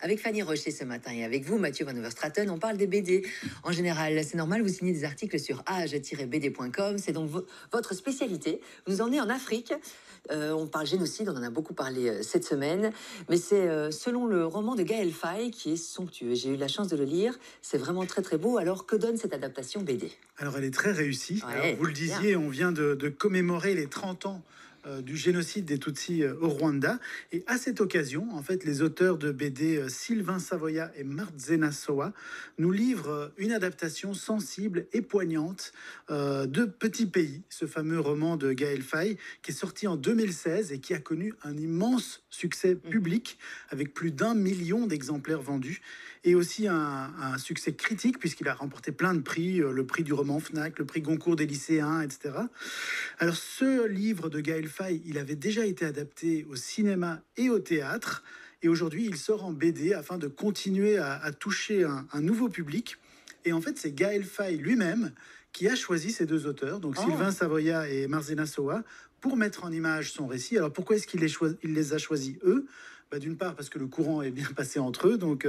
Avec Fanny Rocher ce matin et avec vous, Mathieu Van Overstraten, on parle des BD. En général, c'est normal, vous signez des articles sur age-bd.com, c'est donc votre spécialité. Vous nous emmenez en Afrique. On parle génocide, on en a beaucoup parlé cette semaine, mais c'est selon le roman de Gaël Faye qui est somptueux. J'ai eu la chance de le lire, c'est vraiment très très beau. Alors que donne cette adaptation BD? Alors elle est très réussie. Ouais, Alors, vous le disiez, bien. on vient de commémorer les 30 ans du génocide des Tutsis au Rwanda. Et à cette occasion, en fait, les auteurs de BD Sylvain Savoya et Martzena Sowa nous livrent une adaptation sensible et poignante de Petit Pays, ce fameux roman de Gaël Faye qui est sorti en 2016 et qui a connu un immense succès public avec plus d'1 million d'exemplaires vendus et aussi un succès critique puisqu'il a remporté plein de prix, le prix du roman Fnac, le prix Goncourt des lycéens, etc. Alors ce livre de Gaël Faye, il avait déjà été adapté au cinéma et au théâtre et aujourd'hui il sort en BD afin de continuer à toucher un nouveau public. Et en fait c'est Gaël Faye lui-même qui a choisi ces deux auteurs, donc Sylvain Savoya et Martzena Sowa, pour mettre en image son récit. Alors pourquoi est-ce qu'il les a choisis eux? D'une part parce que le courant est bien passé entre eux, donc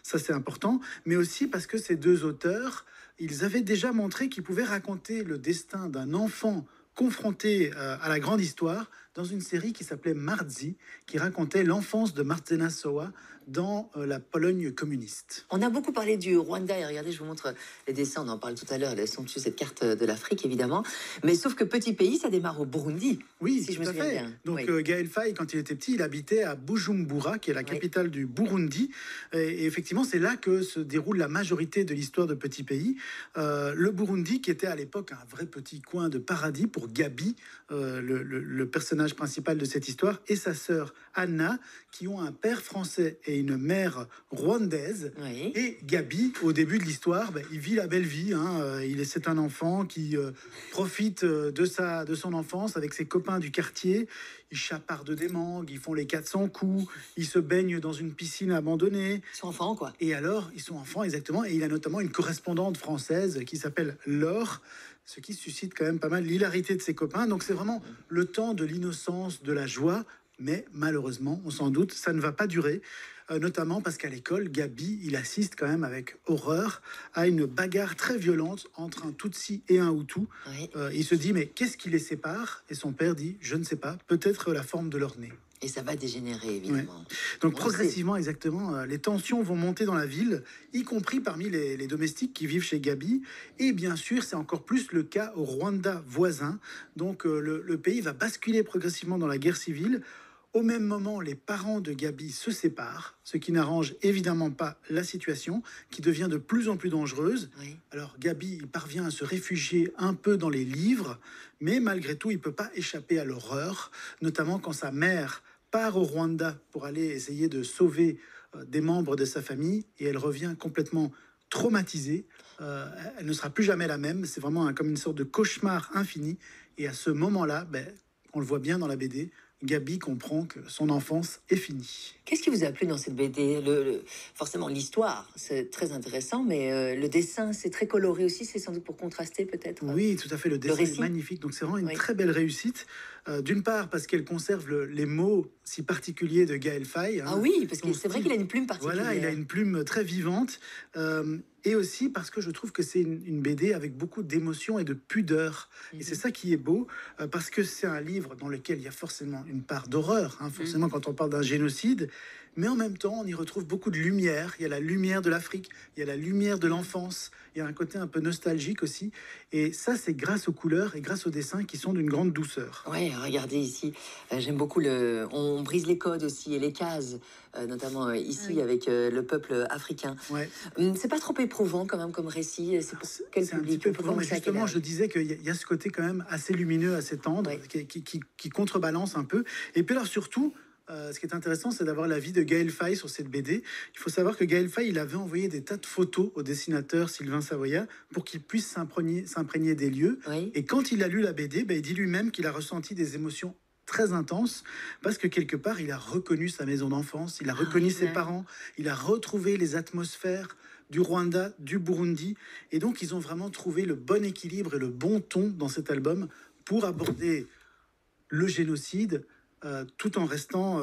ça c'est important, mais aussi parce que ces deux auteurs, ils avaient déjà montré qu'ils pouvaient raconter le destin d'un enfant confronté à la grande histoire dans une série qui s'appelait Martzi, qui racontait l'enfance de Martzena Sowa dans la Pologne communiste. On a beaucoup parlé du Rwanda, et regardez, je vous montre les dessins, on en parle tout à l'heure, elles sont dessus, cette carte de l'Afrique, évidemment. Mais sauf que Petit Pays, ça démarre au Burundi, oui, si je me tout à souviens fait. bien. Donc Oui. Gaël Faye, quand il était petit, il habitait à Bujumbura, qui est la capitale du Burundi. Et effectivement, c'est là que se déroule la majorité de l'histoire de Petit Pays. Le Burundi, qui était à l'époque un vrai petit coin de paradis pour Gabi, le personnage principal de cette histoire, et sa sœur Anna, qui ont un père français et une mère rwandaise. Oui. Et Gabi, au début de l'histoire, il vit la belle vie. C'est un enfant qui profite de son enfance avec ses copains du quartier. Ils chapardent des mangues, ils font les 400 coups, ils se baignent dans une piscine abandonnée. Ils sont enfants, quoi. Et alors, ils sont enfants, exactement. Et il a notamment une correspondante française qui s'appelle Laure, ce qui suscite quand même pas mal l'hilarité de ses copains. Donc c'est vraiment le temps de l'innocence, de la joie. Mais malheureusement, on s'en doute, ça ne va pas durer. Notamment parce qu'à l'école, Gabi, il assiste quand même avec horreur à une bagarre très violente entre un Tutsi et un Hutu. Oui. Il se dit, mais qu'est-ce qui les sépare? Et son père dit, je ne sais pas, peut-être la forme de leur nez. Et ça va dégénérer, évidemment. Ouais. Donc progressivement, exactement, les tensions vont monter dans la ville, y compris parmi les domestiques qui vivent chez Gabi. Et bien sûr, c'est encore plus le cas au Rwanda voisin. Donc le pays va basculer progressivement dans la guerre civile. Au même moment, les parents de Gabi se séparent, ce qui n'arrange évidemment pas la situation, qui devient de plus en plus dangereuse. Oui. Alors Gabi, il parvient à se réfugier un peu dans les livres, mais malgré tout, il ne peut pas échapper à l'horreur, notamment quand sa mère part au Rwanda pour aller essayer de sauver des membres de sa famille, et elle revient complètement traumatisée. Elle ne sera plus jamais la même, c'est vraiment comme une sorte de cauchemar infini, et à ce moment-là, on le voit bien dans la BD, Gabi comprend que son enfance est finie. Qu'est-ce qui vous a plu dans cette BD? Forcément, l'histoire, c'est très intéressant, mais le dessin, c'est très coloré aussi. C'est sans doute pour contraster, peut-être. Oui, tout à fait. Le dessin est récit. magnifique. Donc, c'est vraiment une très belle réussite. D'une part, parce qu'elle conserve les mots si particuliers de Gaël Faye. Ah oui, parce que c'est vrai qu'il a une plume particulière. Voilà, il a une plume très vivante. Et aussi parce que je trouve que c'est une BD avec beaucoup d'émotion et de pudeur. Et c'est ça qui est beau, parce que c'est un livre dans lequel il y a forcément une part d'horreur, forcément quand on parle d'un génocide, mais en même temps, on y retrouve beaucoup de lumière. Il y a la lumière de l'Afrique, il y a la lumière de l'enfance, il y a un côté un peu nostalgique aussi. Et ça, c'est grâce aux couleurs et grâce aux dessins qui sont d'une grande douceur. Oui, regardez ici, j'aime beaucoup on brise les codes aussi et les cases, notamment ici avec le peuple africain. Ouais. C'est pas trop éprouvant quand même comme récit. C'est pour quel C'est un public? petit peu éprouvant, mais justement, je disais qu'il y a ce côté quand même assez lumineux, assez tendre, qui contrebalance un peu. Et puis alors surtout, ce qui est intéressant, c'est d'avoir l'avis de Gaël Faye sur cette BD. Il faut savoir que Gaël Faye, il avait envoyé des tas de photos au dessinateur Sylvain Savoya pour qu'il puisse s'imprégner des lieux. Oui. Et quand il a lu la BD, il dit lui-même qu'il a ressenti des émotions très intenses parce que quelque part, il a reconnu sa maison d'enfance, il a reconnu ses parents, il a retrouvé les atmosphères du Rwanda, du Burundi. Et donc, ils ont vraiment trouvé le bon équilibre et le bon ton dans cet album pour aborder le génocide tout en restant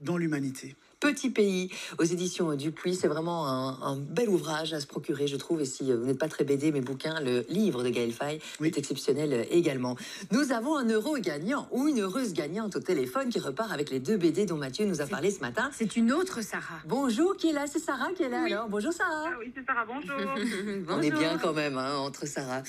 dans l'humanité. Petit pays aux éditions Dupuis. C'est vraiment un bel ouvrage à se procurer, je trouve. Et si vous n'êtes pas très BD, mes bouquins, le livre de Gaël Faye est exceptionnel également. Nous avons un heureux gagnant ou une heureuse gagnante au téléphone qui repart avec les 2 BD dont Mathieu nous a parlé ce matin. C'est une autre Sarah. Bonjour, qui est là? C'est Sarah qui est là alors. Bonjour Sarah. Ah oui, c'est Sarah, bonjour. On est bien quand même hein, entre Sarah.